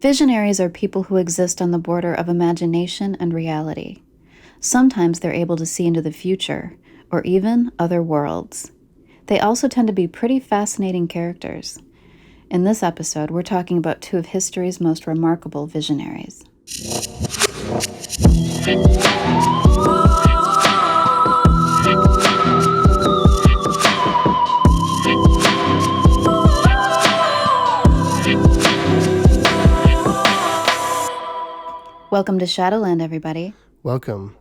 Visionaries are people who exist on the border of imagination and reality. Sometimes they're able to see into the future, or even other worlds. They also tend to be pretty fascinating characters. In this episode, we're talking about two of history's most remarkable visionaries. Welcome to Shadowland, everybody. Welcome.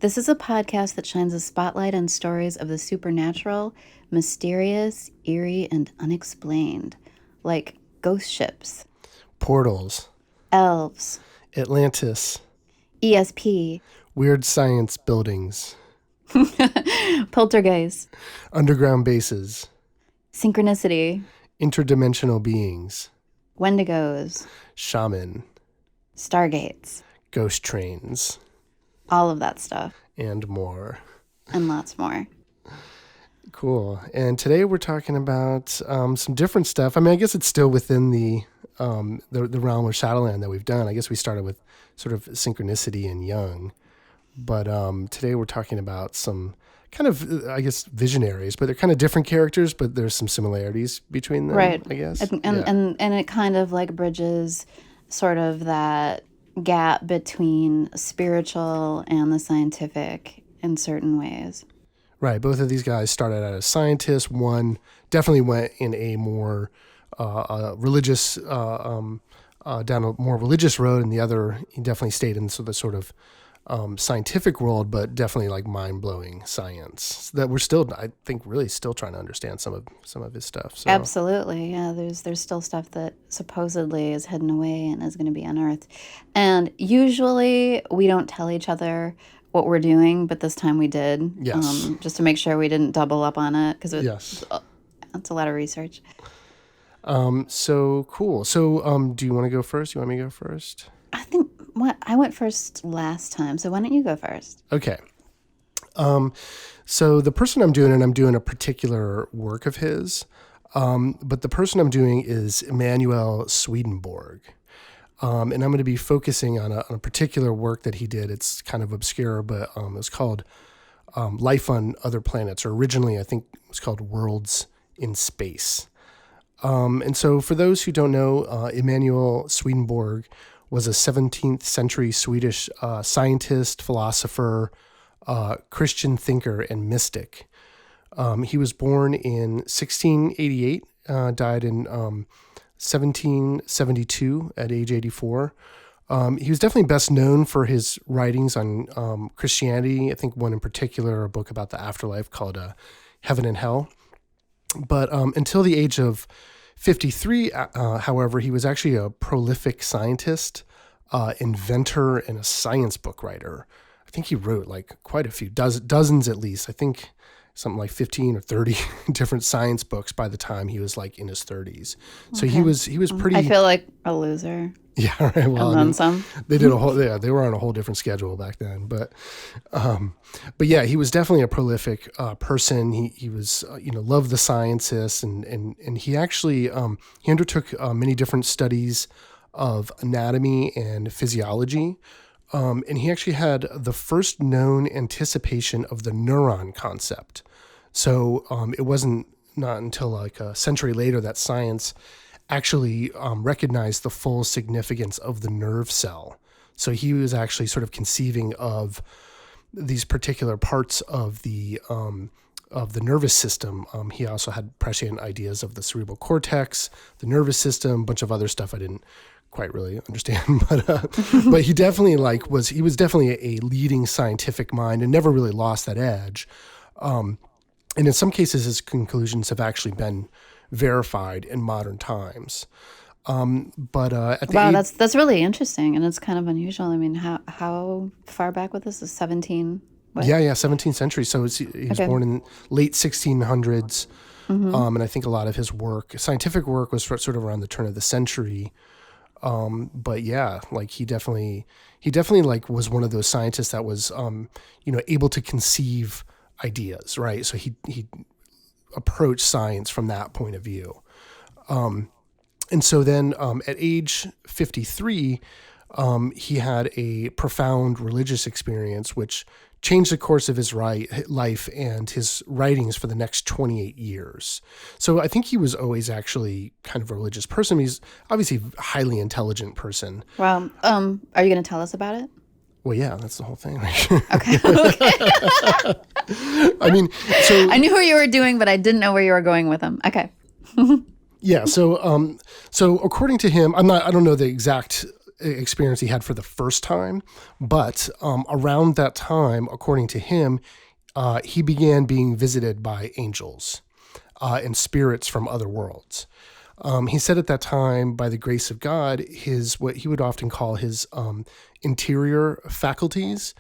This is a podcast that shines a spotlight on stories of the supernatural, mysterious, eerie, and unexplained, like ghost ships, Portals. elves, Atlantis. ESP, Weird science buildings. poltergeist, Underground bases. synchronicity, Interdimensional beings. wendigos, Shaman. stargates, Ghost trains. all of that stuff, And more. and lots more. Cool. And today we're talking about some different stuff. I mean, I guess it's still within the realm of Shadowland that we've done. I guess we started with sort of synchronicity and Jung. But today we're talking about some kind of, I guess, visionaries, but they're kind of different characters, but there's some similarities between them, Right. I guess. And it kind of like bridges sort of that gap between spiritual and the scientific in certain ways. Right. Both of these guys started out as scientists. One definitely went in a more religious, down a more religious road, and the other, he definitely stayed in the sort of scientific world, but definitely like mind-blowing science that we're still, I think, really still trying to understand some of his stuff. So. Absolutely. Yeah, there's still stuff that supposedly is hidden away and is going to be unearthed. And usually we don't tell each other what we're doing, but this time we did. Yes. Just to make sure we didn't double up on it, because Yes. That's a lot of research. So cool. So do you want to go first? You want me to go first? I think I went first last time, so why don't you go first? Okay. So the person I'm doing a particular work of his, but the person I'm doing is Emanuel Swedenborg. And I'm going to be focusing on a particular work that he did. It's kind of obscure, but it was called Life on Other Planets, or originally I think it was called Worlds in Space. And so for those who don't know, Emanuel Swedenborg was a 17th century Swedish scientist, philosopher, Christian thinker, and mystic. He was born in 1688, died in 1772 at age 84. He was definitely best known for his writings on Christianity. I think one in particular, a book about the afterlife called Heaven and Hell. But until the age of 53, however, he was actually a prolific scientist, inventor, and a science book writer. I think he wrote like quite a few, dozens at least. I think something like 15 or 30 different science books by the time he was like in his 30s. So he was pretty. I feel like a loser. Yeah, right. Well, And then some. They did they were on a whole different schedule back then. But yeah, he was definitely a prolific person. He was, loved the sciences, and he actually, he undertook many different studies of anatomy and physiology. And he actually had the first known anticipation of the neuron concept. So it wasn't not until like a century later that science actually recognized the full significance of the nerve cell. So he was actually sort of conceiving of these particular parts of the nervous system. He also had prescient ideas of the cerebral cortex, the nervous system, a bunch of other stuff I didn't quite really understand, but he definitely was definitely a leading scientific mind and never really lost that edge. And in some cases, his conclusions have actually been verified in modern times. But at the Wow, that's really interesting, and it's kind of unusual. I mean, how far back with this is 17? What? Yeah, 17th century. So he was born in late 1600s, and I think a lot of his scientific work, was sort of around the turn of the century. But yeah, like he definitely like was one of those scientists that was, able to conceive ideas, right? So he approached science from that point of view. And so then at age 53, he had a profound religious experience, which changed the course of his life and his writings for the next 28 years. So I think he was always actually kind of a religious person. He's obviously a highly intelligent person. Well, are you going to tell us about it? Well, yeah, that's the whole thing. Okay. I mean, so I knew where you were doing, but I didn't know where you were going with them. Okay. yeah. So according to him, I don't know the exact experience he had for the first time, but around that time, according to him, he began being visited by angels and spirits from other worlds. He said at that time, by the grace of God, what he would often call his interior faculties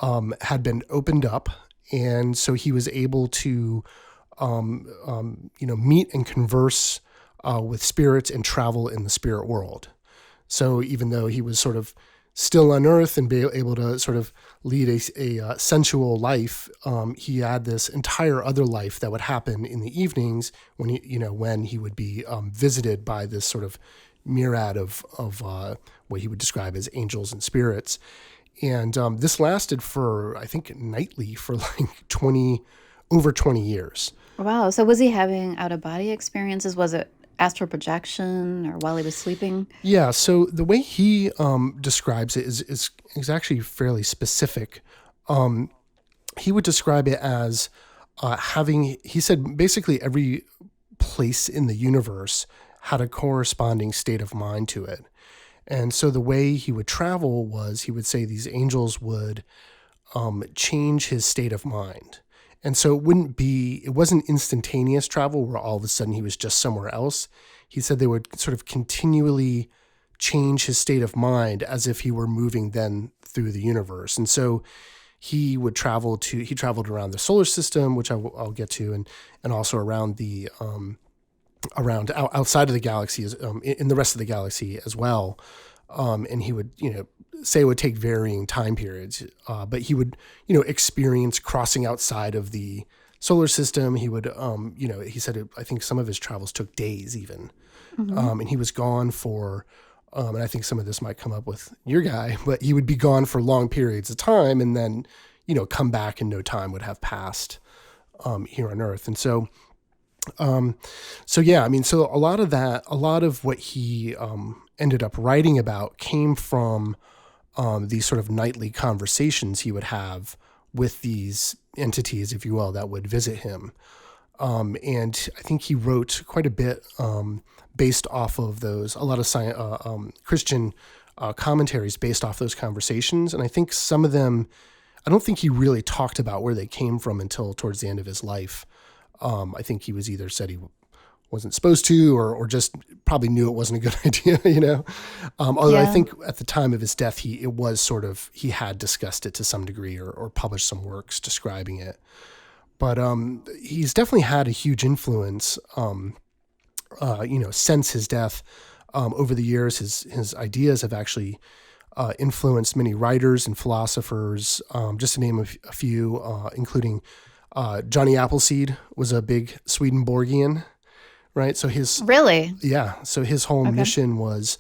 had been opened up, and so he was able to, meet and converse with spirits and travel in the spirit world. So even though he was sort of still on Earth and be able to sort of lead a sensual life, he had this entire other life that would happen in the evenings when he would be visited by this sort of myriad of what he would describe as angels and spirits. And this lasted for, I think, nightly for like over 20 years. Wow. So was he having out-of-body experiences? Was it astral projection or while he was sleeping? Yeah, so the way he describes it is actually fairly specific. He would describe it as he said basically every place in the universe had a corresponding state of mind to it. And so the way he would travel was he would say these angels would change his state of mind. And so it wasn't instantaneous travel where all of a sudden he was just somewhere else. He said they would sort of continually change his state of mind as if he were moving then through the universe. And so he traveled around the solar system, which I'll get to, and also around outside of the galaxy, in the rest of the galaxy as well. And he would, say it would take varying time periods, but he would, experience crossing outside of the solar system. He would, he said, I think some of his travels took days even. And he was gone for, and I think some of this might come up with your guy, but he would be gone for long periods of time and then, come back and no time would have passed here on Earth. And so, so a lot of what he ended up writing about came from these sort of nightly conversations he would have with these entities, if you will, that would visit him. And I think he wrote quite a bit based off of those, a lot of Christian commentaries based off those conversations. And I think some of them, I don't think he really talked about where they came from until towards the end of his life. I think he was either said he wasn't supposed to, or just probably knew it wasn't a good idea, Although I think at the time of his death, he had discussed it to some degree or published some works describing it. But he's definitely had a huge influence, since his death. Over the years, his ideas have actually influenced many writers and philosophers, just to name a few, including Johnny Appleseed was a big Swedenborgian, right? So so his whole mission was,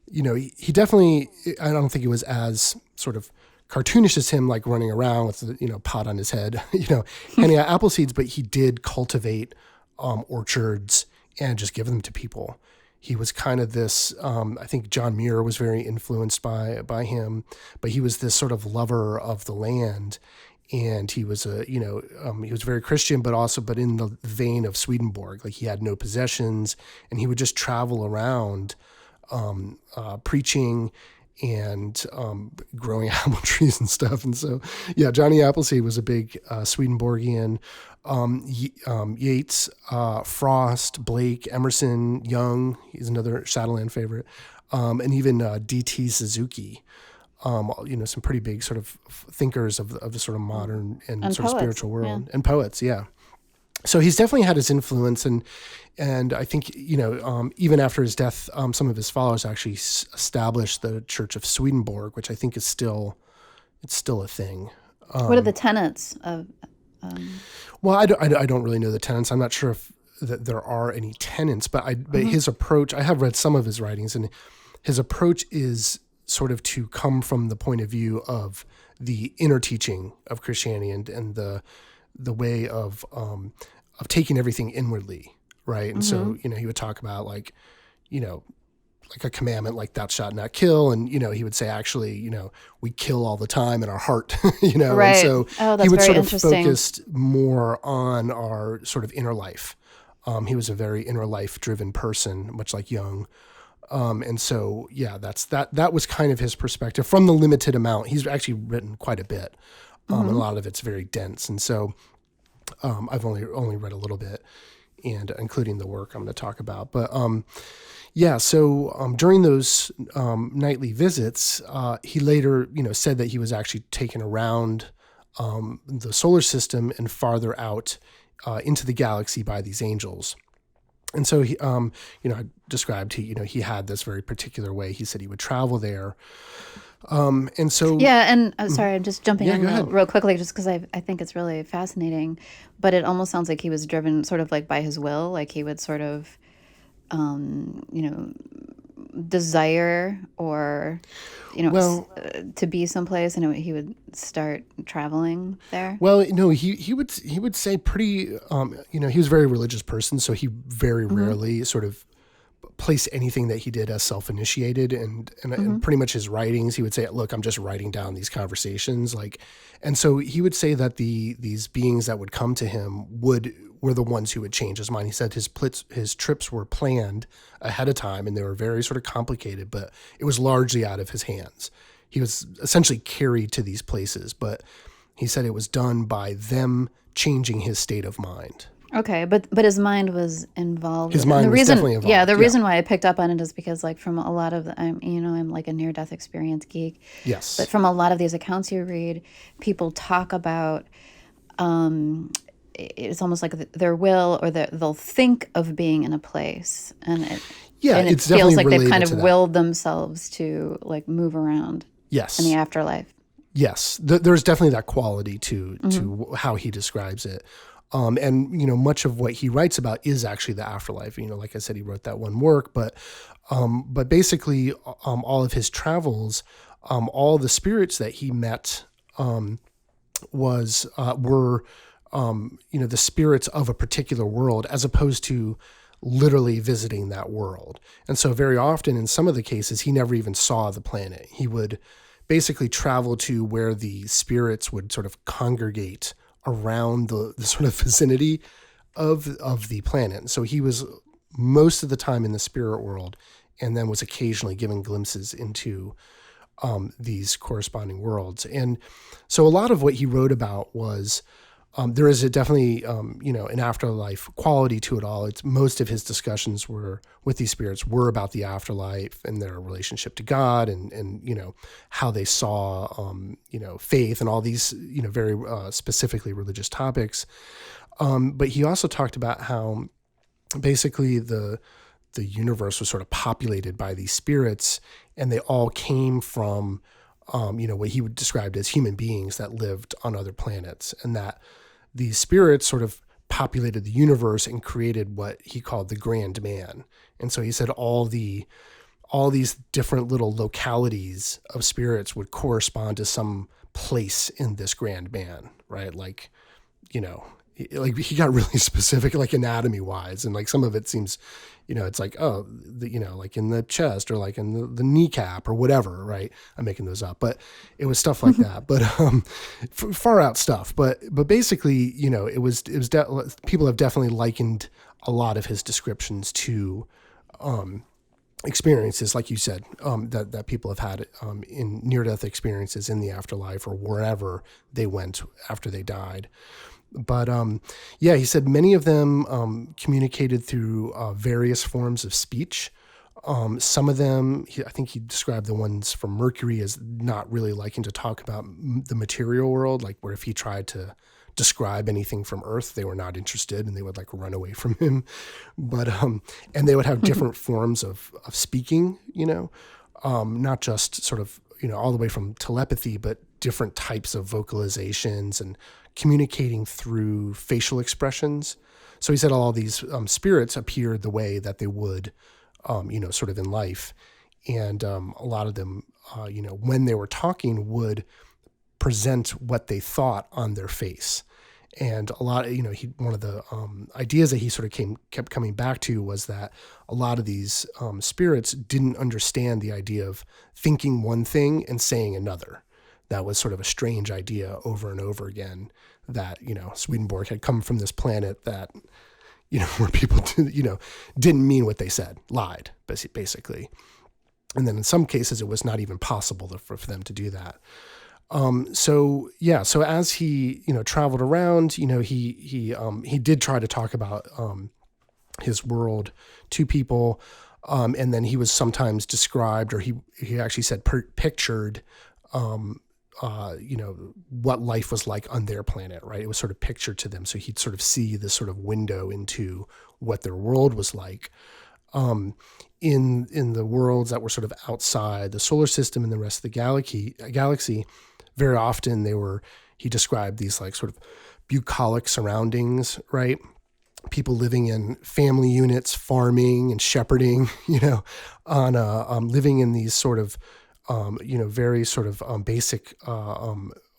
he definitely, I don't think it was as sort of cartoonish as him, like running around with the, pot on his head, handing out apple seeds, but he did cultivate orchards and just give them to people. He was kind of this, I think John Muir was very influenced by him, but he was this sort of lover of the land. And he was he was very Christian, but in the vein of Swedenborg. Like, he had no possessions, and he would just travel around preaching and growing apple trees and stuff. And so, Johnny Appleseed was a big Swedenborgian. Yeats, Frost, Blake, Emerson, Young, he's another Shadowland favorite, and even D.T. Suzuki. Some pretty big sort of thinkers of the sort of modern and sort poets, of spiritual world, and poets. Yeah. So he's definitely had his influence, and I think, even after his death, some of his followers actually established the Church of Swedenborg, which I think is still a thing. What are the tenets of? Well, I don't really know the tenets. I'm not sure if that there are any tenets, but his approach, I have read some of his writings, and his approach is sort of to come from the point of view of the inner teaching of Christianity and the way of taking everything inwardly, right? And so, he would talk about like a commandment like thou shalt not kill. And, he would say, actually, we kill all the time in our heart, Right. and so Oh, that's he would very sort of interesting. focus more on our sort of inner life. He was a very inner life driven person, much like Jung. And so, yeah, that was kind of his perspective from the limited amount. He's actually written quite a bit. And a lot of it's very dense. And so, I've only read a little bit, and including the work I'm going to talk about, but, yeah. So during those nightly visits, he later, said that he was actually taken around the solar system and farther out into the galaxy by these angels. And so he, I described he had this very particular way. He said he would travel there, and so Yeah, and sorry, I'm just jumping Yeah, in go ahead. real quickly, just because I think it's really fascinating. But it almost sounds like he was driven sort of like by his will, like he would sort of, you know, desire or, Well, to be someplace, and he would start traveling there. Well, no, he would say pretty, he was a very religious person, so he very rarely sort of place anything that he did as self-initiated, and pretty much his writings, he would say, look, I'm just writing down these conversations, like, and so he would say that these beings that would come to him were the ones who would change his mind. He said his trips were planned ahead of time, and they were very sort of complicated, but it was largely out of his hands. He was essentially carried to these places, but he said it was done by them changing his state of mind. Okay, but his mind was involved. His with it. And mind the was reason, definitely yeah, involved. the reason why I picked up on it is because, like, from a lot of I'm like a near-death experience geek, Yes. but from a lot of these accounts you read, people talk about, it's almost like their will, or they'll think of being in a place, and it It's feels definitely like they've related kind of to that. willed themselves to like move around Yes. in the afterlife. Yes, there's definitely that quality to how he describes it. And much of what he writes about is actually the afterlife. Like I said, he wrote that one work, but basically, all of his travels, all the spirits that he met, were the spirits of a particular world, as opposed to literally visiting that world. And so very often, in some of the cases, he never even saw the planet. He would basically travel to where the spirits would sort of congregate around the sort of vicinity of the planet. And so he was most of the time in the spirit world, and then was occasionally given glimpses into these corresponding worlds. And so a lot of what he wrote about was, there is definitely, an afterlife quality to it all. Most of his discussions with these spirits were about the afterlife and their relationship to God, and how they saw, faith and all these, very specifically religious topics. But he also talked about how basically the universe was sort of populated by these spirits, and they all came from, what he would describe as human beings that lived on other planets, and that these spirits sort of populated the universe and created what he called the grand man. And so he said all these different little localities of spirits would correspond to some place in this grand man, right? Like he got really specific, like anatomy wise. And like some of it seems, it's like, like in the chest, or like in the kneecap or whatever, right? I'm making those up, but it was stuff like that, but, far out stuff. But basically, it was people have definitely likened a lot of his descriptions to, experiences, like you said, that people have had, in near-death experiences in the afterlife, or wherever they went after they died. But he said many of them communicated through various forms of speech. Some of them, I think he described the ones from Mercury as not really liking to talk about the material world, like where if he tried to describe anything from Earth, they were not interested, and they would like run away from him. But and they would have different forms of speaking, not just sort of, all the way from telepathy, but different types of vocalizations and communicating through facial expressions. So he said all these spirits appeared the way that they would, sort of in life. And a lot of them, when they were talking, would present what they thought on their face. And a lot of, one of the ideas that he sort of kept coming back to was that a lot of these spirits didn't understand the idea of thinking one thing and saying another. That was sort of a strange idea over and over again, that, Swedenborg had come from this planet that, where people, didn't mean what they said, lied, basically. And then in some cases, it was not even possible for them to do that. So as he, traveled around, he did try to talk about, his world to people. And then he was sometimes described, or he actually said pictured, what life was like on their planet, right? It was sort of pictured to them. So he'd sort of see this sort of window into what their world was like. In the worlds that were sort of outside the solar system and the rest of the galaxy, very often he described these like sort of bucolic surroundings, right? People living in family units, farming and shepherding, living in these sort of, very sort of basic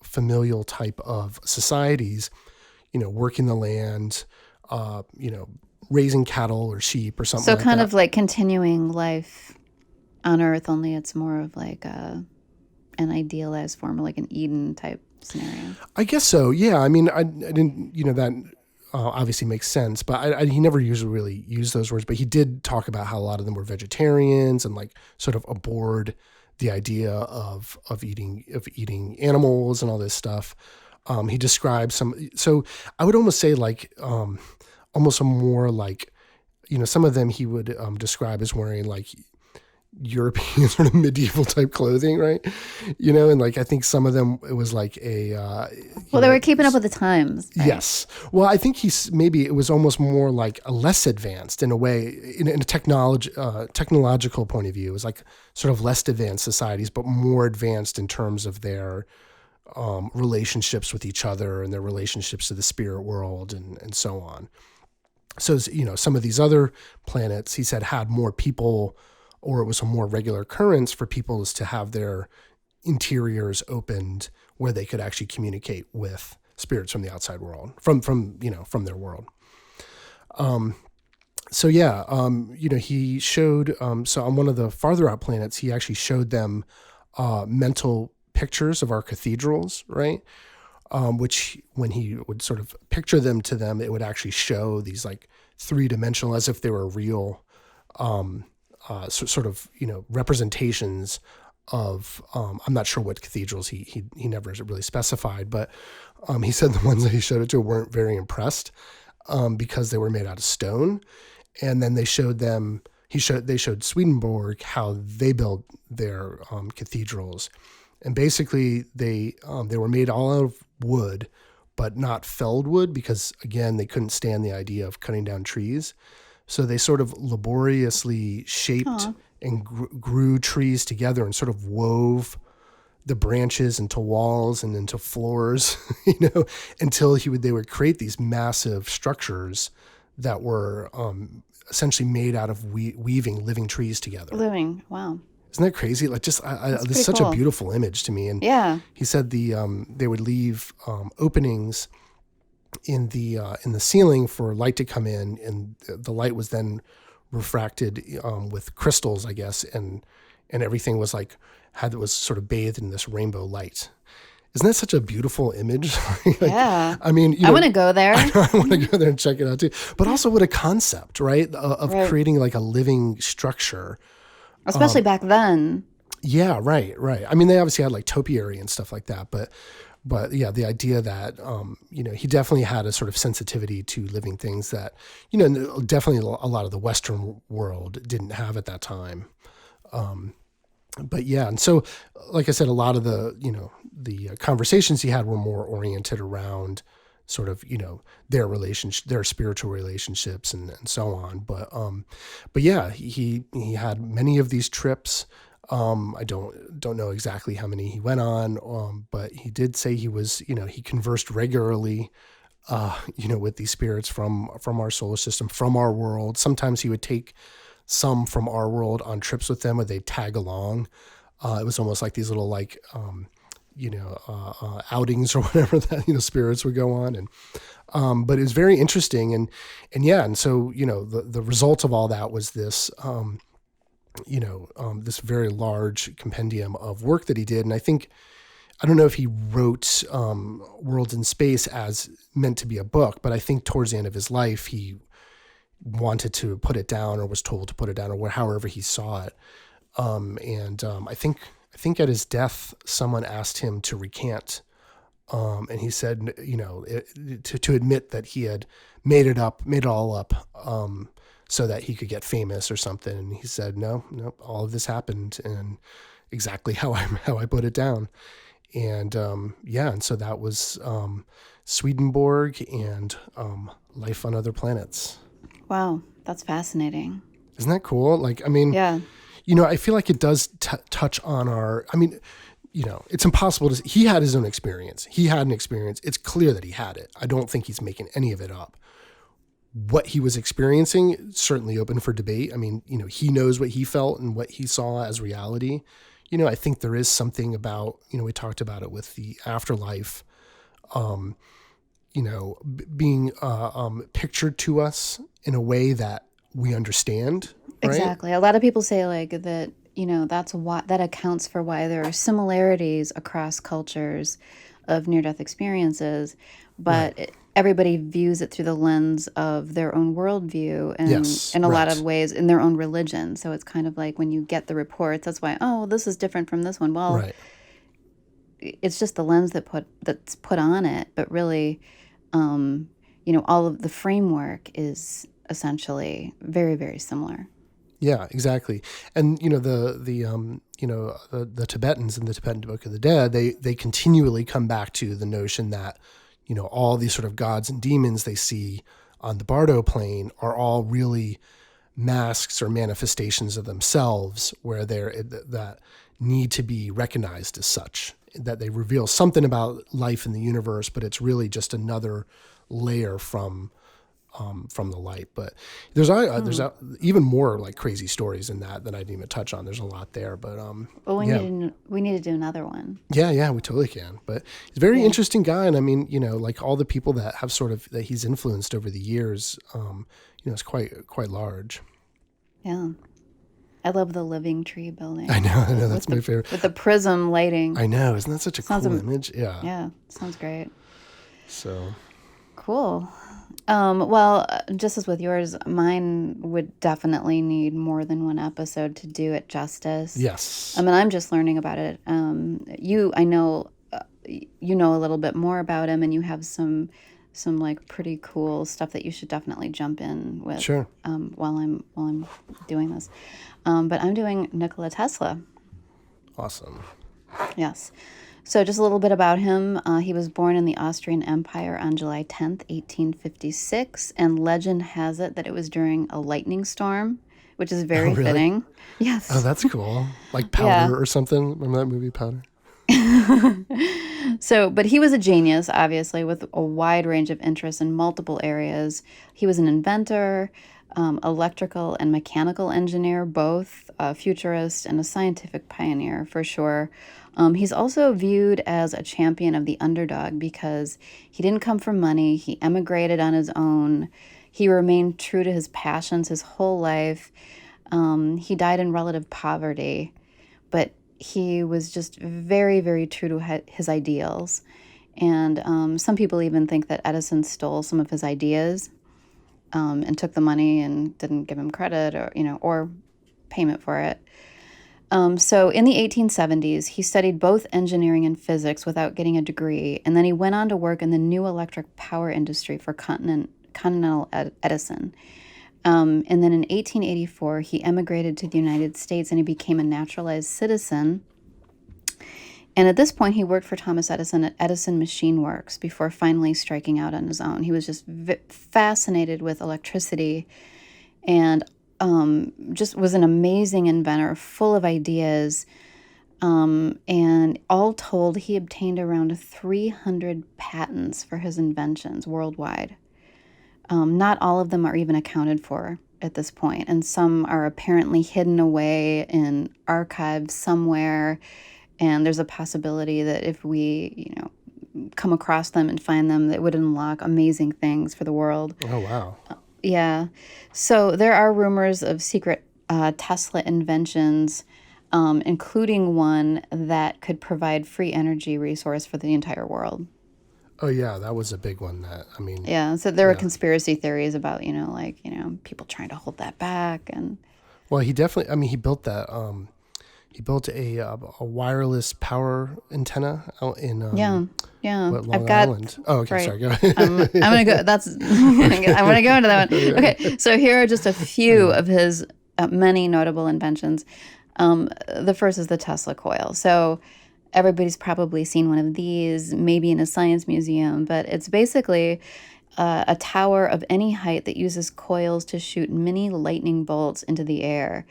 familial type of societies, working the land, raising cattle or sheep or something like that. So kind of like continuing life on Earth, only it's more of like an idealized form, like an Eden type scenario. I guess so. Yeah. I mean, I didn't, that obviously makes sense, but he never usually really used those words, but he did talk about how a lot of them were vegetarians and like sort of abhorred the idea of eating animals and all this stuff. He described so I would almost say like, almost a more like, some of them he would describe as wearing like European sort of medieval type clothing, right? And like I think some of them it was like a they were keeping up with the times, right? Yes. Well, I think maybe it was almost more like a less advanced in a way, in a technological point of view. It was like sort of less advanced societies, but more advanced in terms of their relationships with each other and their relationships to the spirit world and so on. So, some of these other planets, he said, had more people, or it was a more regular occurrence for people to have their interiors opened where they could actually communicate with spirits from the outside world, from their world. He showed, so on one of the farther out planets, he actually showed them mental pictures of our cathedrals, right? Which when he would sort of picture them to them, it would actually show these like 3-dimensional, as if they were real, sort of, representations of, I'm not sure what cathedrals he never really specified, but he said the ones that he showed it to weren't very impressed because they were made out of stone. And then they showed Swedenborg how they built their cathedrals. And basically they were made all out of wood, but not felled wood because, again, they couldn't stand the idea of cutting down trees. So they sort of laboriously shaped and grew trees together and sort of wove the branches into walls and into floors, until they would create these massive structures that were essentially made out of weaving living trees together. Wow. Isn't that crazy? Like, just it's such cool. A beautiful image to me. And yeah, he said they would leave openings in the ceiling for light to come in, and the light was then refracted with crystals, I guess, and everything was was sort of bathed in this rainbow light. Isn't that such a beautiful image? Yeah. I mean, I want to go there. I want to go there and check it out too. But also, what a concept, right? Of creating like a living structure. Especially back then. Yeah, right. I mean, they obviously had like topiary and stuff like that, but yeah, the idea that, he definitely had a sort of sensitivity to living things that, definitely a lot of the Western world didn't have at that time. But yeah, and so, like I said, a lot of the conversations he had were more oriented around sort of, their relationship, their spiritual relationships and so on. But yeah, he had many of these trips. I don't know exactly how many he went on, but he did say he was, he conversed regularly with these spirits from our solar system, from our world. Sometimes he would take some from our world on trips with them, or they'd tag along. It was almost like these little outings or whatever that spirits would go on, and but it was very interesting, and so the result of all that was this this very large compendium of work that he did, and I don't know if he wrote Worlds in Space as meant to be a book, but I think towards the end of his life, he wanted to put it down, or was told to put it down, or however he saw it. I think at his death, someone asked him to recant, and he said, to admit that he had made it all up, so that he could get famous or something. And he said, no, all of this happened, and exactly how I put it down. And and so that was Swedenborg and life on other planets. Wow, that's fascinating. Isn't that cool? Yeah. I feel like it does touch on our. It's impossible to. He had his own experience. He had an experience. It's clear that he had it. I don't think he's making any of it up. What he was experiencing, certainly open for debate. He knows what he felt and what he saw as reality. I think there is something about, we talked about it with the afterlife, being pictured to us in a way that we understand. Right? Exactly. A lot of people say that, that's why that accounts for why there are similarities across cultures of near-death experiences, but Right. Everybody views it through the lens of their own worldview and Yes, in a lot right. of ways in their own religion. So it's kind of like when you get the reports, that's why, oh, this is different from this one. Well, Right. it's just the lens that's put on it, but really, all of the framework is essentially very, very similar. Yeah, exactly. And the Tibetans in the Tibetan Book of the Dead, they continually come back to the notion that all these sort of gods and demons they see on the Bardo plane are all really masks or manifestations of themselves, where that need to be recognized as such, that they reveal something about life in the universe, but it's really just another layer from the light. But there's even more like crazy stories in that I didn't even touch on. There's a lot there, but Well, yeah, we need to do another one. yeah, we totally can. But he's a very Yeah. interesting guy, and like all the people that have sort of that he's influenced over the years, it's quite large. Yeah. I love the living tree building. I know, that's With my the favorite. with the prism lighting. I know, isn't that such a Sounds cool am- image? Yeah. Yeah, sounds great. So Cool. Well, just as with yours, mine would definitely need more than one episode to do it justice. yes, I'm just learning about it. I know, you know a little bit more about him, and you have some like pretty cool stuff that you should definitely jump in with. sure, While I'm doing this, but I'm doing Nikola Tesla. awesome. Yes. So just a little bit about him. He was born in the Austrian Empire on July 10th, 1856, and legend has it that it was during a lightning storm, which is Oh, very really? fitting. Oh, Yes. that's cool. Like Yeah. Powder or something. Remember that movie Powder? So, but he was a genius, obviously, with a wide range of interests in multiple areas. He was an inventor, electrical and mechanical engineer, both a futurist and a scientific pioneer for sure. He's also viewed as a champion of the underdog because he didn't come from money. He emigrated on his own. He remained true to his passions his whole life. He died in relative poverty, but he was just very, very true to his ideals. And some people even think that Edison stole some of his ideas and took the money and didn't give him credit or payment for it. So in the 1870s, he studied both engineering and physics without getting a degree, and then he went on to work in the new electric power industry for Continental Edison. And then in 1884, he emigrated to the United States and he became a naturalized citizen. And at this point, he worked for Thomas Edison at Edison Machine Works before finally striking out on his own. He was just fascinated with electricity and just was an amazing inventor, full of ideas. And all told, he obtained around 300 patents for his inventions worldwide. Not all of them are even accounted for at this point, and some are apparently hidden away in archives somewhere. And there's a possibility that if we, come across them and find them, that would unlock amazing things for the world. Oh, wow. Yeah. So there are rumors of secret Tesla inventions, including one that could provide free energy resource for the entire world. Oh, yeah, that was a big one. Yeah. So there are Yeah. conspiracy theories about, people trying to hold that back. And Well, he definitely, he built that. He built a wireless power antenna out in, yeah, yeah. I've Long got, Island. Oh, okay, right. sorry, go I'm ahead. going to go. I'm going to go into that one. Okay. So here are just a few of his many notable inventions. The first is the Tesla coil. So everybody's probably seen one of these, maybe in a science museum, but it's basically a tower of any height that uses coils to shoot mini lightning bolts into the air.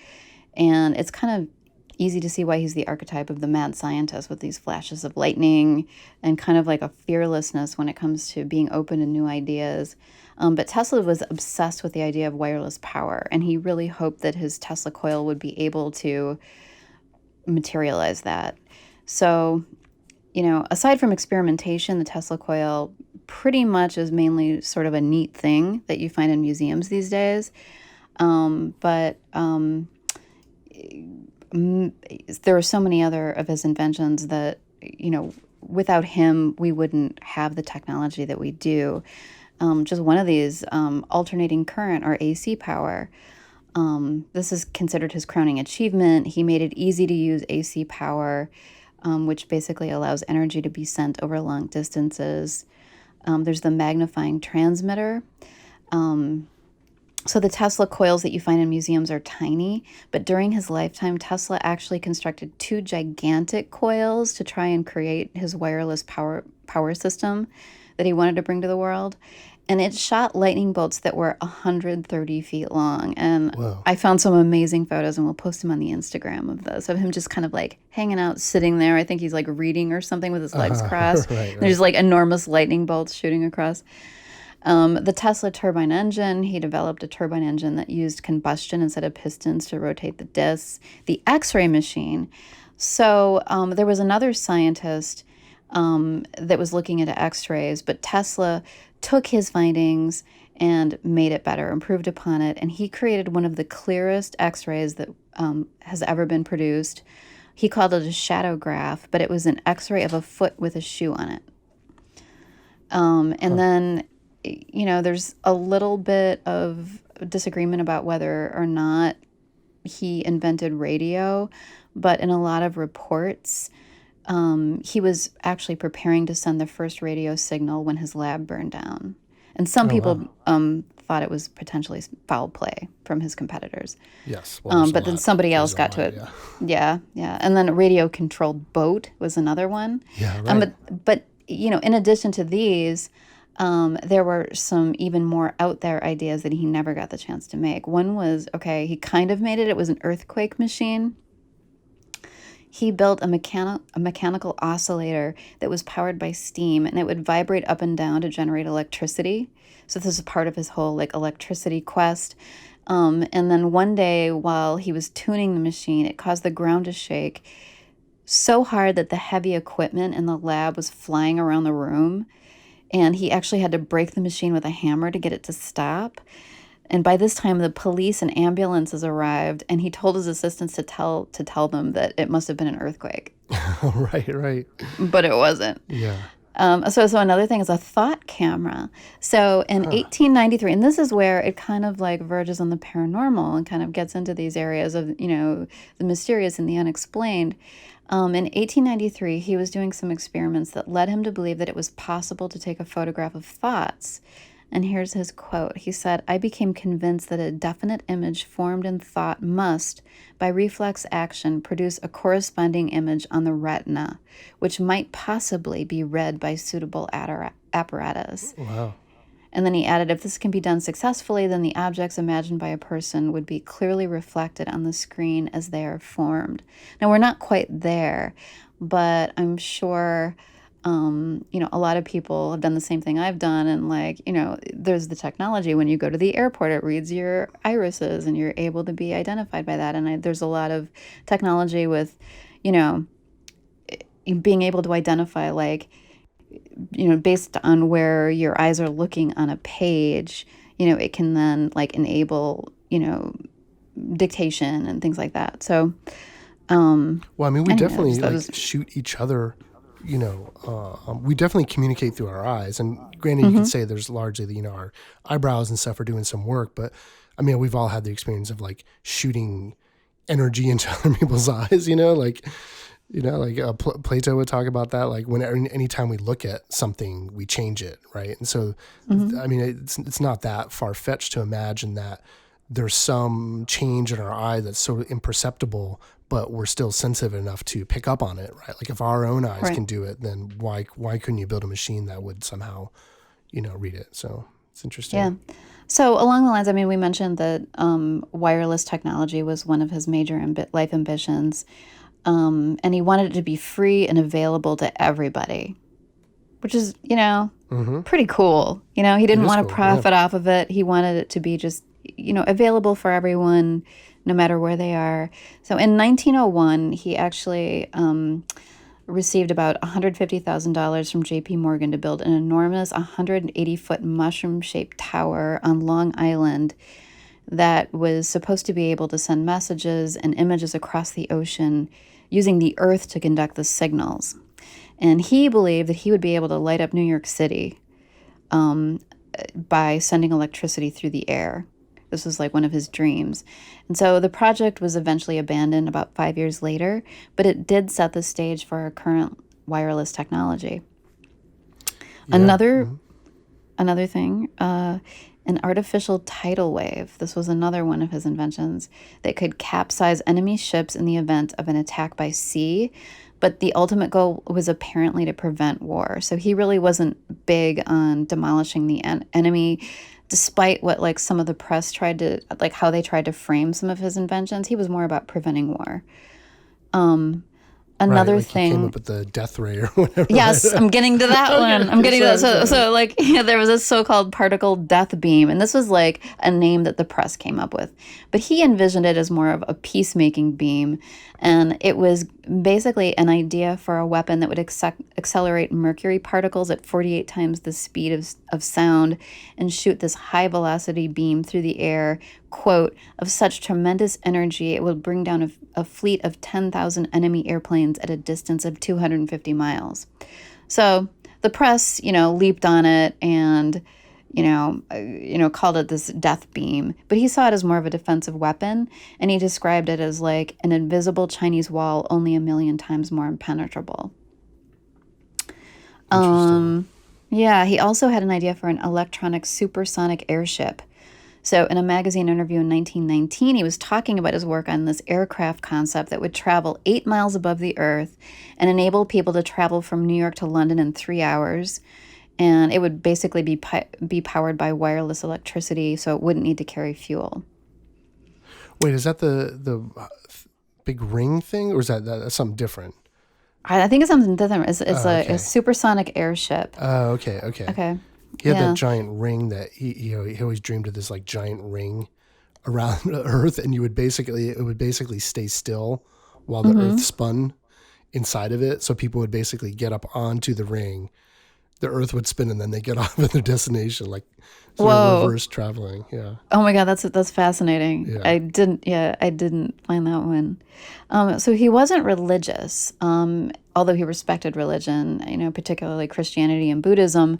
And it's kind of easy to see why he's the archetype of the mad scientist, with these flashes of lightning and kind of like a fearlessness when it comes to being open to new ideas. But Tesla was obsessed with the idea of wireless power, and he really hoped that his Tesla coil would be able to materialize that. So, aside from experimentation, the Tesla coil pretty much is mainly sort of a neat thing that you find in museums these days. But there are so many other of his inventions that, without him, we wouldn't have the technology that we do. Just one of these, alternating current, or AC power. This is considered his crowning achievement. He made it easy to use AC power, which basically allows energy to be sent over long distances. There's the magnifying transmitter. So the Tesla coils that you find in museums are tiny, but during his lifetime, Tesla actually constructed two gigantic coils to try and create his wireless power system that he wanted to bring to the world. And it shot lightning bolts that were 130 feet long. And Whoa. I found some amazing photos, and we'll post them on the Instagram of this, of him just kind of like hanging out, sitting there. I think he's like reading or something with his legs crossed. Right. There's like enormous lightning bolts shooting across. The Tesla turbine engine, he developed a turbine engine that used combustion instead of pistons to rotate the discs. The X-ray machine. So there was another scientist that was looking into X-rays, but Tesla took his findings and made it better, improved upon it, and he created one of the clearest X-rays that has ever been produced. He called it a shadowgraph, but it was an X-ray of a foot with a shoe on it. And then, there's a little bit of disagreement about whether or not he invented radio, but in a lot of reports, he was actually preparing to send the first radio signal when his lab burned down. And some people thought it was potentially foul play from his competitors. Yes. Well, but then somebody else got to it. Yeah. And then a radio-controlled boat was another one. Yeah, right. But in addition to these, there were some even more out there ideas that he never got the chance to make. One was, he kind of made it. It was an earthquake machine. He built a mechanical oscillator that was powered by steam, and it would vibrate up and down to generate electricity. So this is part of his whole electricity quest. And then one day, while he was tuning the machine, it caused the ground to shake so hard that the heavy equipment in the lab was flying around the room. And he actually had to break the machine with a hammer to get it to stop. And by this time, the police and ambulances arrived, and he told his assistants to tell them that it must have been an earthquake. Right. But it wasn't. Yeah. So another thing is a thought camera. So in 1893, and this is where it kind of verges on the paranormal and kind of gets into these areas of, the mysterious and the unexplained. In 1893, he was doing some experiments that led him to believe that it was possible to take a photograph of thoughts. And here's his quote. He said, "I became convinced that a definite image formed in thought must, by reflex action, produce a corresponding image on the retina, which might possibly be read by suitable apparatus." Wow. And then he added, if this can be done successfully, then the objects imagined by a person would be clearly reflected on the screen as they are formed. Now, we're not quite there, but I'm sure, a lot of people have done the same thing I've done. And there's the technology. When you go to the airport, it reads your irises and you're able to be identified by that. And there's a lot of technology with, being able to identify, based on where your eyes are looking on a page, it can then enable, dictation and things like that. So, well, I mean, we definitely was, shoot each other, we definitely communicate through our eyes. And granted, you could say there's largely, our eyebrows and stuff are doing some work, but I mean, we've all had the experience of shooting energy into other people's eyes, Plato would talk about that. Anytime we look at something, we change it, right? And so, I mean, it's not that far fetched to imagine that there's some change in our eye that's so imperceptible, but we're still sensitive enough to pick up on it, right? Like if our own eyes can do it, then why couldn't you build a machine that would somehow, read it? So it's interesting. Yeah. So along the lines, I mean, we mentioned that wireless technology was one of his major life ambitions. And he wanted it to be free and available to everybody, which is, pretty cool. He didn't want to profit off of it. He wanted it to be just, available for everyone, no matter where they are. So in 1901, he actually received about $150,000 from J.P. Morgan to build an enormous 180-foot mushroom-shaped tower on Long Island that was supposed to be able to send messages and images across the ocean using the earth to conduct the signals. And he believed that he would be able to light up New York City by sending electricity through the air. This was one of his dreams. And so the project was eventually abandoned about 5 years later, but it did set the stage for our current wireless technology. Yeah. Another thing, an artificial tidal wave. This was another one of his inventions that could capsize enemy ships in the event of an attack by sea. But the ultimate goal was apparently to prevent war. So he really wasn't big on demolishing the enemy, despite what some of the press tried to, how they tried to frame some of his inventions. He was more about preventing war. Another thing, he came up with the death ray or whatever. Yes, I'm getting to that one. I'm getting to that. So there was a so-called particle death beam, and this was a name that the press came up with. But he envisioned it as more of a peacemaking beam, and it was basically an idea for a weapon that would accelerate mercury particles at 48 times the speed of sound and shoot this high-velocity beam through the air, quote, of such tremendous energy it would bring down a fleet of 10,000 enemy airplanes at a distance of 250 miles. So the press, leaped on it and, called it this death beam. But he saw it as more of a defensive weapon, and he described it as an invisible Chinese wall only 1,000,000 times more impenetrable. Yeah, he also had an idea for an electronic supersonic airship. So in a magazine interview in 1919, he was talking about his work on this aircraft concept that would travel 8 miles above the earth and enable people to travel from New York to London in 3 hours. And it would basically be powered by wireless electricity, so it wouldn't need to carry fuel. Wait, is that the big ring thing, or is that something different? I think it's something different. It's a supersonic airship. Oh, okay. Okay. He had that giant ring that he always dreamed of, this giant ring around the Earth, and it would basically stay still while the Earth spun inside of it. So people would basically get up onto the ring, the Earth would spin, and then they get off at their destination, reverse traveling. Yeah. Oh my God, that's fascinating. Yeah. I didn't find that one. So he wasn't religious, although he respected religion, particularly Christianity and Buddhism.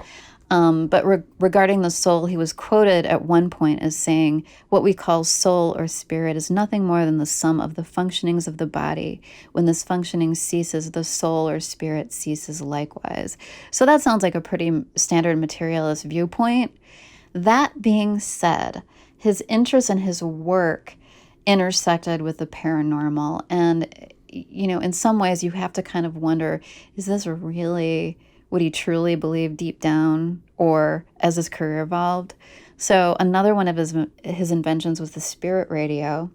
But regarding the soul, he was quoted at one point as saying, "What we call soul or spirit is nothing more than the sum of the functionings of the body. When this functioning ceases, the soul or spirit ceases likewise." So that sounds like a pretty standard materialist viewpoint. That being said, his interest in his work intersected with the paranormal. And, in some ways you have to kind of wonder, is this really Would he truly believe deep down, or as his career evolved? So another one of his inventions was the spirit radio,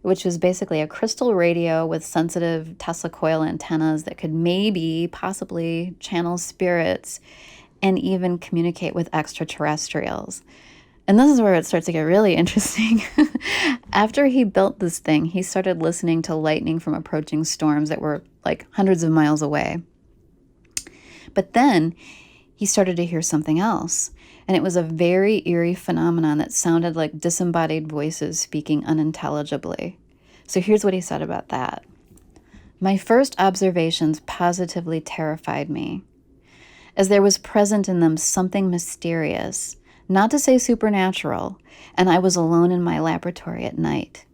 which was basically a crystal radio with sensitive Tesla coil antennas that could maybe, possibly channel spirits and even communicate with extraterrestrials. And this is where it starts to get really interesting. After he built this thing, he started listening to lightning from approaching storms that were like hundreds of miles away. But then he started to hear something else. And it was a very eerie phenomenon that sounded like disembodied voices speaking unintelligibly. So here's what he said about that. My first observations positively terrified me, as there was present in them something mysterious, not to say supernatural, and I was alone in my laboratory at night.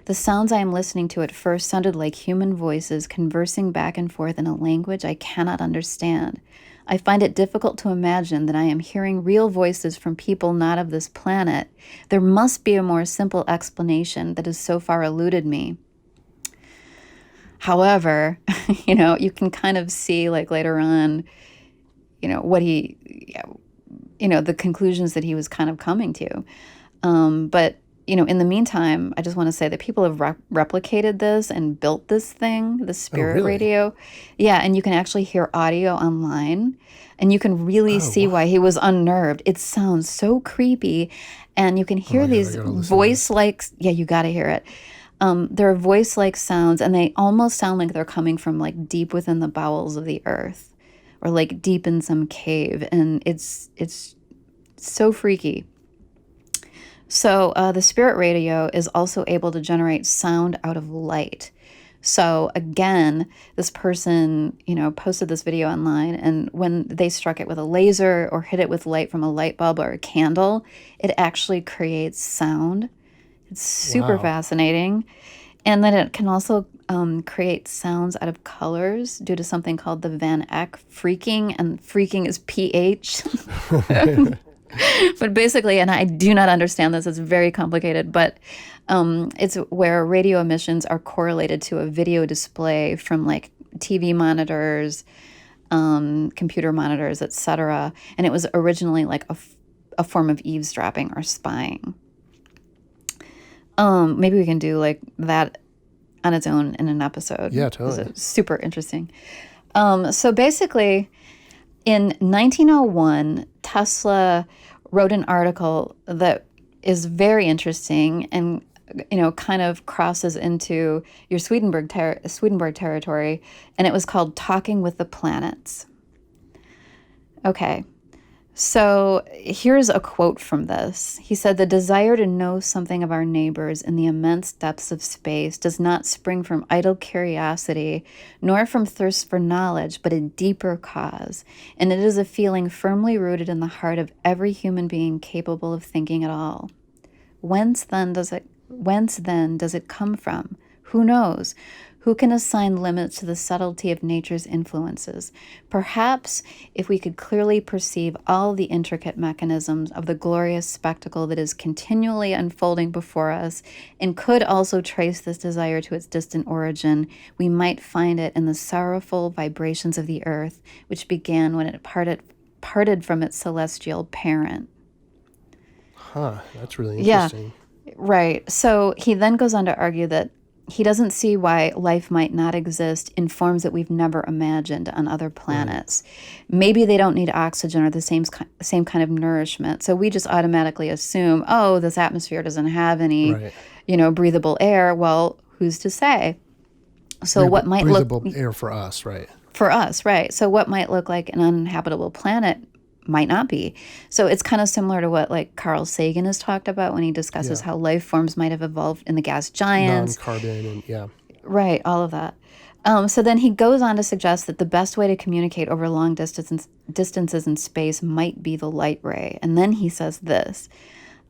The sounds I am listening to at first sounded like human voices conversing back and forth in a language I cannot understand. I find it difficult to imagine that I am hearing real voices from people not of this planet. There must be a more simple explanation that has so far eluded me. However, you can kind of see like later on, what the conclusions that he was kind of coming to. But in the meantime, I just want to say that people have replicated this and built this thing, the spirit radio. Yeah, and you can actually hear audio online, and you can really see why he was unnerved. It sounds so creepy, and you can hear these voice-like, you got to hear it. There are voice-like sounds, and they almost sound like they're coming from like deep within the bowels of the earth, or like deep in some cave, and it's so freaky. So the spirit radio is also able to generate sound out of light. So again, this person, posted this video online, and when they struck it with a laser or hit it with light from a light bulb or a candle, it actually creates sound. It's super fascinating. And then it can also create sounds out of colors due to something called the Van Eck freaking, and freaking is pH. But basically, and I do not understand this, it's very complicated, but it's where radio emissions are correlated to a video display from like TV monitors, computer monitors, etc. And it was originally like a form of eavesdropping or spying. Maybe we can do like that on its own in an episode. Yeah, totally. It's super interesting. So basically, in 1901, Tesla wrote an article that is very interesting and, kind of crosses into your Swedenborg territory, and it was called Talking with the Planets. Okay, so here's a quote from this. He said, "The desire to know something of our neighbors in the immense depths of space does not spring from idle curiosity, nor from thirst for knowledge, but a deeper cause, and it is a feeling firmly rooted in the heart of every human being capable of thinking at all. Whence then does it come from? Who knows? Who can assign limits to the subtlety of nature's influences? Perhaps if we could clearly perceive all the intricate mechanisms of the glorious spectacle that is continually unfolding before us, and could also trace this desire to its distant origin, we might find it in the sorrowful vibrations of the earth, which began when it parted from its celestial parent." Huh, that's really interesting. Yeah, right. So he then goes on to argue that he doesn't see why life might not exist in forms that we've never imagined on other planets. Maybe they don't need oxygen or the same kind of nourishment. So we just automatically assume, this atmosphere doesn't have any, breathable air. Well, who's to say? So what might breathable air for us, right? For us, right. So what might look like an uninhabitable planet might not be. So it's kind of similar to what like Carl Sagan has talked about when he discusses how life forms might have evolved in the gas giants. Non-carbon and Right, all of that. So then he goes on to suggest that the best way to communicate over long distances in space might be the light ray. And then he says this,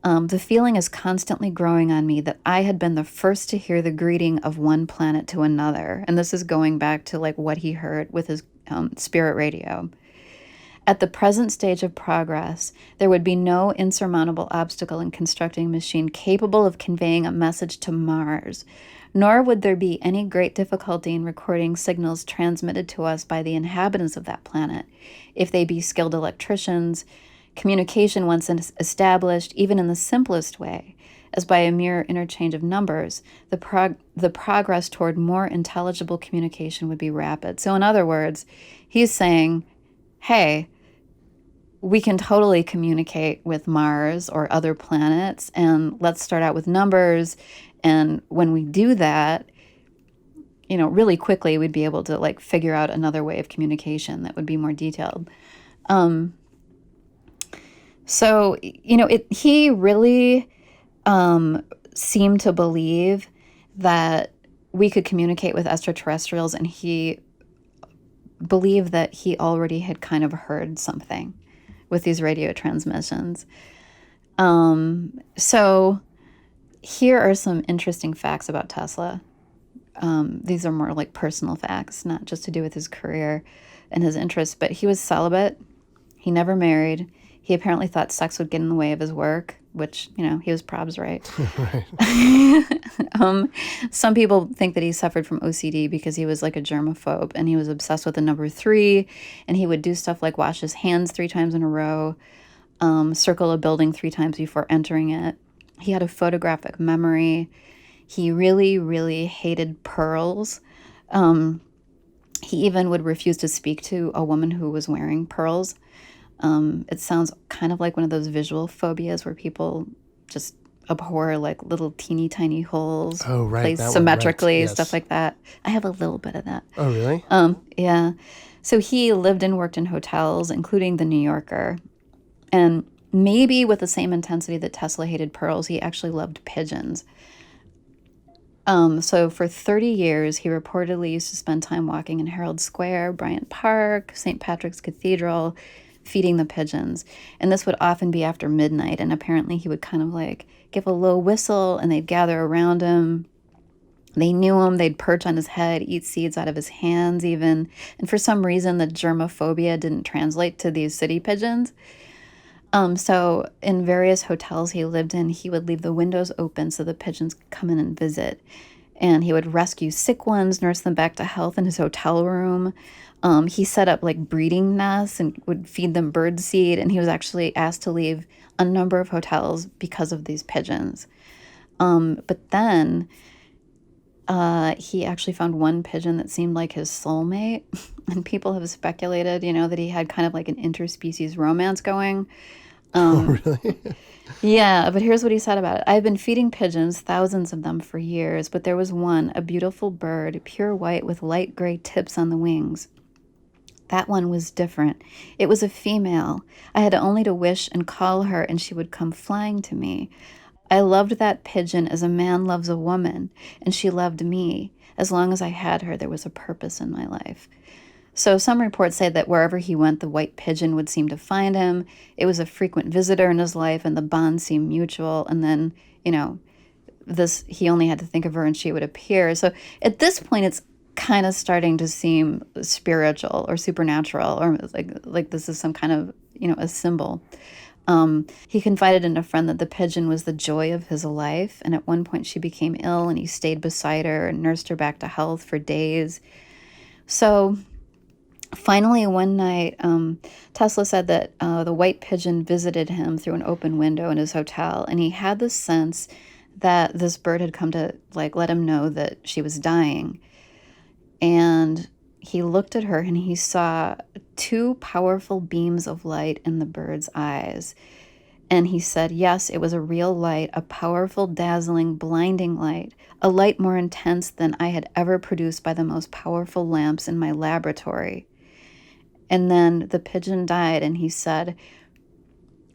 the feeling is constantly growing on me that I had been the first to hear the greeting of one planet to another. And this is going back to like what he heard with his spirit radio. At the present stage of progress, there would be no insurmountable obstacle in constructing a machine capable of conveying a message to Mars. nor would there be any great difficulty in recording signals transmitted to us by the inhabitants of that planet, if they be skilled electricians. Communication, once established, even in the simplest way, as by a mere interchange of numbers, the progress toward more intelligible communication would be rapid. So in other words, he's saying, hey, we can totally communicate with Mars or other planets, and let's start out with numbers. And when we do that, really quickly, we'd be able to like figure out another way of communication that would be more detailed. So, he really seemed to believe that we could communicate with extraterrestrials, and he believed that he already had kind of heard something with these radio transmissions. So here are some interesting facts about Tesla. These are more like personal facts, not just to do with his career and his interests, but he was celibate. He never married. He apparently thought sex would get in the way of his work, which, he was probs right. Right. Some people think that he suffered from OCD because he was like a germaphobe, and he was obsessed with the number 3, and he would do stuff like wash his hands 3 times in a row, circle a building 3 times before entering it. He had a photographic memory. He really, really hated pearls. He even would refuse to speak to a woman who was wearing pearls. It sounds kind of like one of those visual phobias where people just abhor like little teeny tiny holes placed symmetrically, Yes. stuff like that. I have a little bit of that. Oh, really? Yeah. So he lived and worked in hotels, including the New Yorker. And maybe with the same intensity that Tesla hated pearls, he actually loved pigeons. So for 30 years, he reportedly used to spend time walking in Herald Square, Bryant Park, St. Patrick's Cathedral, feeding the pigeons. And this would often be after midnight. And apparently he would kind of like give a low whistle, and they'd gather around him. They knew him. They'd perch on his head, eat seeds out of his hands even. And for some reason, the germophobia didn't translate to these city pigeons. So in various hotels he lived in, he would leave the windows open so the pigeons could come in and visit. And he would rescue sick ones, nurse them back to health in his hotel room. He set up like breeding nests and would feed them bird seed. And he was actually asked to leave a number of hotels because of these pigeons. But then he actually found one pigeon that seemed like his soulmate. And people have speculated, that he had kind of like an interspecies romance going. Oh, really? Yeah, but here's what he said about it. I've been feeding pigeons, thousands of them for years, but there was one, a beautiful bird, pure white with light gray tips on the wings. That one was different. It was a female. I had only to wish and call her, and she would come flying to me. I loved that pigeon as a man loves a woman, and she loved me. As long as I had her, there was a purpose in my life. So some reports say that wherever he went, the white pigeon would seem to find him. It was a frequent visitor in his life, and the bond seemed mutual. And then, he only had to think of her and she would appear. So at this point, it's kind of starting to seem spiritual or supernatural, or like this is some kind of, a symbol. He confided in a friend that the pigeon was the joy of his life. And at one point she became ill, and he stayed beside her and nursed her back to health for days. So finally, one night, Tesla said that the white pigeon visited him through an open window in his hotel, and he had the sense that this bird had come to let him know that she was dying. And he looked at her, and he saw 2 powerful beams of light in the bird's eyes. And he said, yes, it was a real light, a powerful, dazzling, blinding light, a light more intense than I had ever produced by the most powerful lamps in my laboratory. And then the pigeon died, and he said,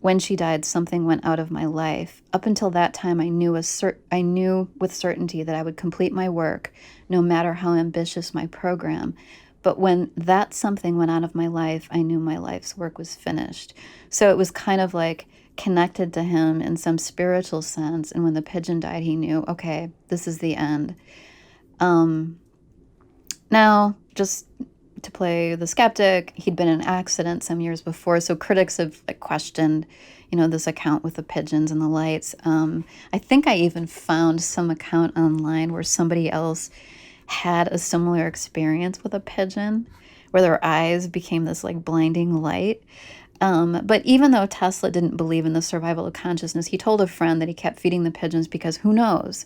when she died, something went out of my life. Up until that time, I knew with certainty that I would complete my work, no matter how ambitious my program. But when that something went out of my life, I knew my life's work was finished. So it was kind of like connected to him in some spiritual sense. And when the pigeon died, he knew, okay, this is the end. Now, just to play the skeptic. He'd been in an accident some years before, so critics have like questioned, this account with the pigeons and the lights. I think I even found some account online where somebody else had a similar experience with a pigeon, where their eyes became this like blinding light. But even though Tesla didn't believe in the survival of consciousness, he told a friend that he kept feeding the pigeons because who knows,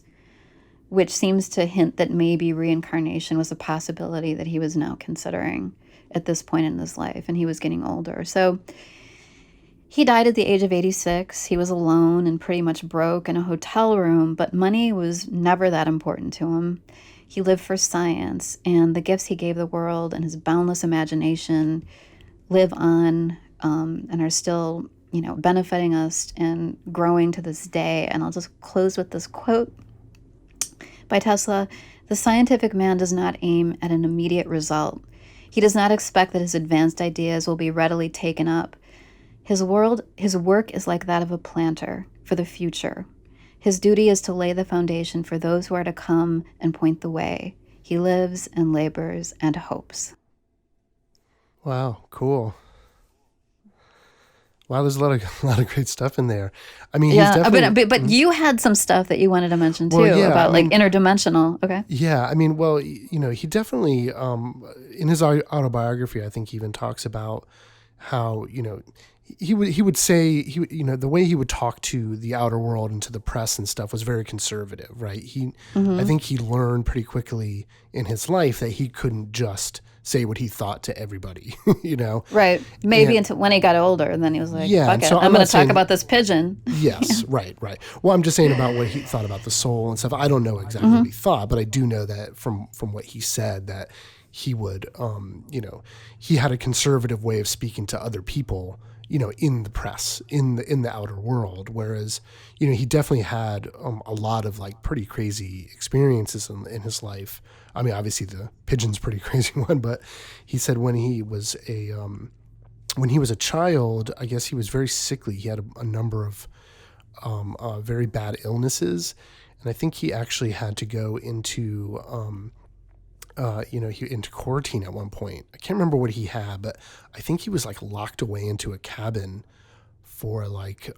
which seems to hint that maybe reincarnation was a possibility that he was now considering at this point in his life, and he was getting older. So he died at the age of 86. He was alone and pretty much broke in a hotel room, but money was never that important to him. He lived for science, and the gifts he gave the world and his boundless imagination live on, and are still, benefiting us and growing to this day. And I'll just close with this quote by Tesla: "The scientific man does not aim at an immediate result. He does not expect that his advanced ideas will be readily taken up. His work is like that of a planter for the future. His duty is to lay the foundation for those who are to come and point the way. He lives and labors and hopes." Wow, cool. Wow, there's a lot of great stuff in there. I mean, Yeah, he's definitely. but you had some stuff that you wanted to mention too, Well, yeah, about I like mean, interdimensional. Okay. yeah, I mean, well, he definitely, in his autobiography, I think he even talks about how, he would say, the way he would talk to the outer world and to the press and stuff was very conservative, right? I think he learned pretty quickly in his life that he couldn't just say what he thought to everybody, Right. Maybe And until when he got older, and then he was like, yeah, "Fuck and it, so I'm I'm going not to talk saying about this pigeon." yes, right. Well, I'm just saying about what he thought about the soul and stuff. I don't know exactly what he thought, but I do know that from what he said that he would, he had a conservative way of speaking to other people, in the press, in the outer world. Whereas, he definitely had a lot of like pretty crazy experiences in his life. I mean, obviously the pigeon's pretty crazy one, but he said when he was a child, I guess he was very sickly. He had a number of very bad illnesses, and I think he actually had to go into into quarantine at one point. I can't remember what he had, but I think he was like locked away into a cabin for like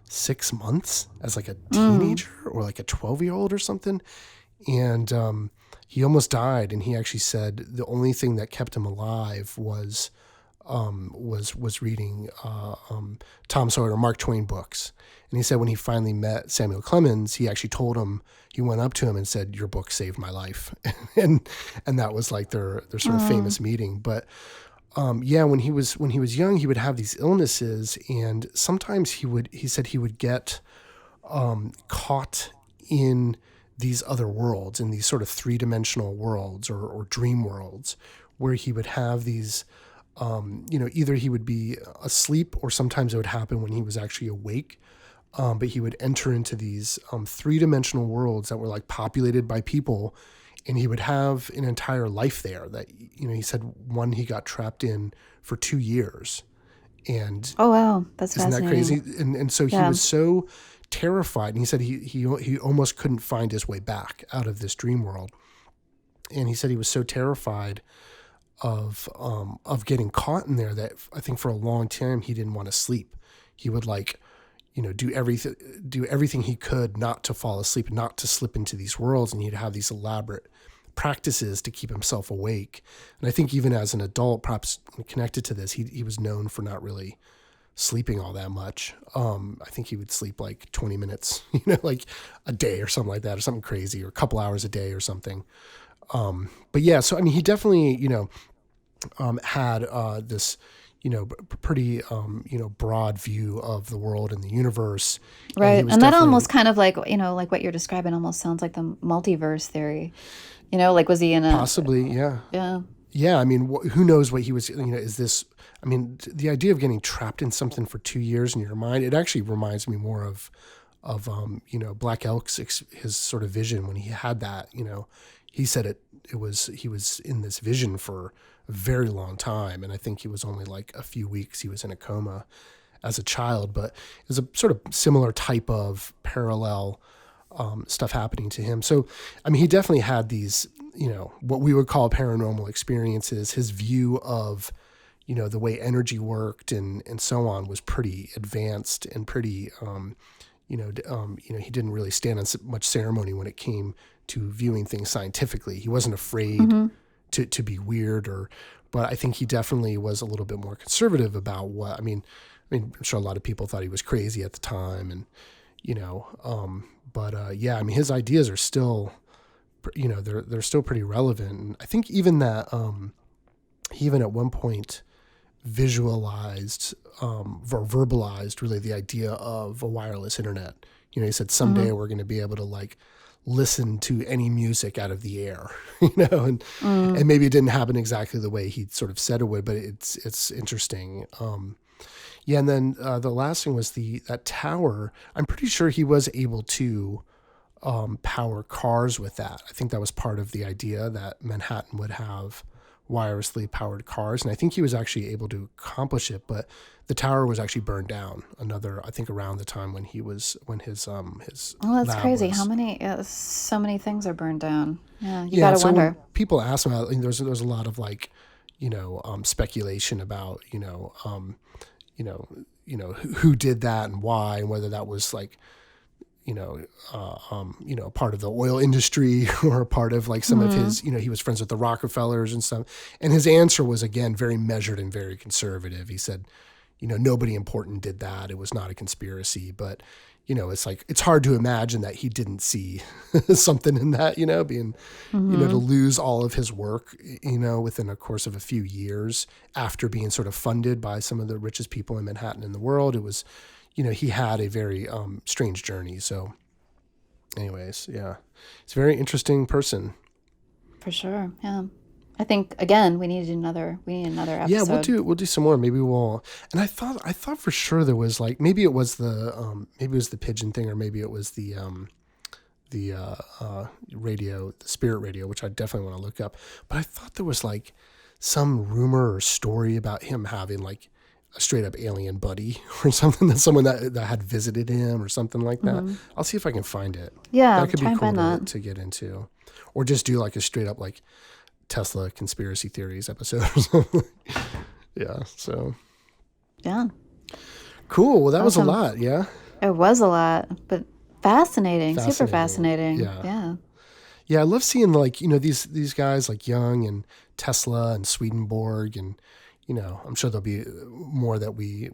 6 months as like a teenager or like a 12-year-old or something. And he almost died. And he actually said the only thing that kept him alive was reading Tom Sawyer or Mark Twain books. And he said when he finally met Samuel Clemens, he actually told him, he went up to him and said, "Your book saved my life." and that was like their sort of famous meeting. But when he was young, he would have these illnesses, and sometimes he said he would get caught in these other worlds, in these sort of three-dimensional worlds or dream worlds, where he would have these either he would be asleep, or sometimes it would happen when he was actually awake. But he would enter into these three-dimensional worlds that were like populated by people, and he would have an entire life there that, he said one he got trapped in for 2 years. And Oh wow, that's isn't that fascinating. crazy? And so he Yeah. was so terrified, and he said he almost couldn't find his way back out of this dream world. And he said he was so terrified of getting caught in there that I think for a long time he didn't want to sleep. He would like, do everything he could not to fall asleep, not to slip into these worlds, and he'd have these elaborate practices to keep himself awake. And I think even as an adult, perhaps connected to this, he was known for not really sleeping all that much. I think he would sleep like 20 minutes, like a day or something like that, or something crazy, or a couple hours a day or something. But yeah, so I mean, he definitely, had this, pretty, broad view of the world and the universe. Right. He was And that definitely almost kind of like, like what you're describing almost sounds like the multiverse theory. Like was he in a, possibly, yeah. yeah. Yeah. I mean, who knows what he was, is this, I mean, the idea of getting trapped in something for 2 years in your mind, it actually reminds me more of Black Elk's, his sort of vision when he had that, he said he was in this vision for a very long time. And I think he was only like a few weeks. He was in a coma as a child, but it was a sort of similar type of parallel stuff happening to him. So, I mean, he definitely had these what we would call paranormal experiences, his view of, the way energy worked and so on was pretty advanced and pretty, he didn't really stand on much ceremony when it came to viewing things scientifically. He wasn't afraid to be weird but I think he definitely was a little bit more conservative about what, I'm sure a lot of people thought he was crazy at the time and, his ideas are still, they're still pretty relevant. And I think even that, he even at one point visualized, or verbalized really the idea of a wireless internet. He said someday we're going to be able to like listen to any music out of the air, and maybe it didn't happen exactly the way he sort of said it would, but it's interesting. And then the last thing was that tower. I'm pretty sure he was able to power cars with that. I think that was part of the idea that Manhattan would have wirelessly powered cars, and I think he was actually able to accomplish it. But the tower was actually burned down. I think around the time when his Oh, that's crazy. How many? So many things are burned down. Yeah, you gotta so wonder. When people ask about, there's a lot of like, speculation about who did that and why, and whether that was like, part of the oil industry or a part of like some of his, he was friends with the Rockefellers and stuff. And his answer was, again, very measured and very conservative. He said, nobody important did that. It was not a conspiracy, but, it's like, it's hard to imagine that he didn't see something in that, being, to lose all of his work, within a course of a few years after being sort of funded by some of the richest people in Manhattan in the world. It was, he had a very strange journey. So anyways, yeah, it's a very interesting person. For sure. Yeah. I think again, we need another episode. Yeah, we'll do some more. Maybe and I thought for sure there was like, maybe it was the pigeon thing, or maybe it was the radio, the spirit radio, which I definitely want to look up. But I thought there was like some rumor or story about him having like a straight up alien buddy or something, that someone that had visited him or something like that. I'll see if I can find it. Yeah, that could be cool to get into, or just do like a straight up like Tesla conspiracy theories episode or something. Yeah. So. Yeah. Cool. Well, that was a lot. Yeah. It was a lot, but fascinating. Super fascinating. Yeah. Yeah. I love seeing like, these guys like Young and Tesla and Swedenborg, and, I'm sure there'll be more that we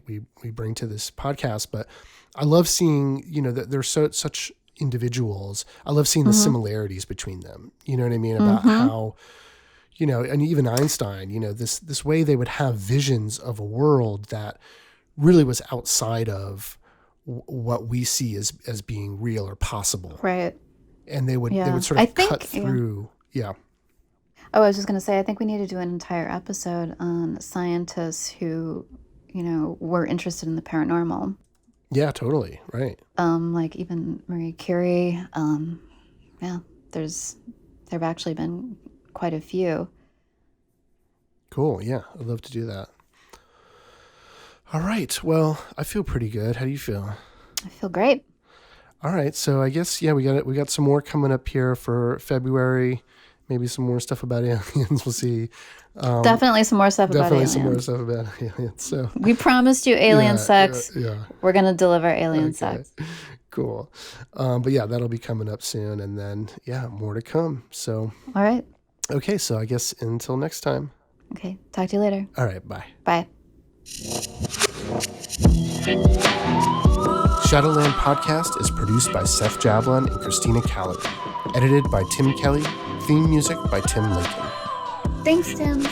bring to this podcast, but I love seeing, that they're such individuals. I love seeing the similarities between them. You know what I mean? About how, and even Einstein, this way they would have visions of a world that really was outside of what we see as being real or possible. Right. And they would sort of cut through. Yeah. Oh, I was just going to say, I think we need to do an entire episode on scientists who, were interested in the paranormal. Yeah, totally. Right. Like even Marie Curie. Yeah, there have actually been quite a few. Cool. Yeah, I'd love to do that. All right. Well, I feel pretty good. How do you feel? I feel great. All right. So I guess, yeah, we got some more coming up here for February. Maybe some more stuff about aliens. We'll see. Definitely some more stuff about aliens. Definitely some more stuff about aliens. So we promised you alien sex. Yeah. We're going to deliver alien sex. Cool. But yeah, that'll be coming up soon. And then, yeah, more to come. So. All right. Okay. So I guess until next time. Okay. Talk to you later. All right. Bye. Bye. Shadowland Podcast is produced by Seth Jablon and Christina Calloway. Edited by Tim Kelly. Theme music by Tim Lincoln. Thanks, Tim.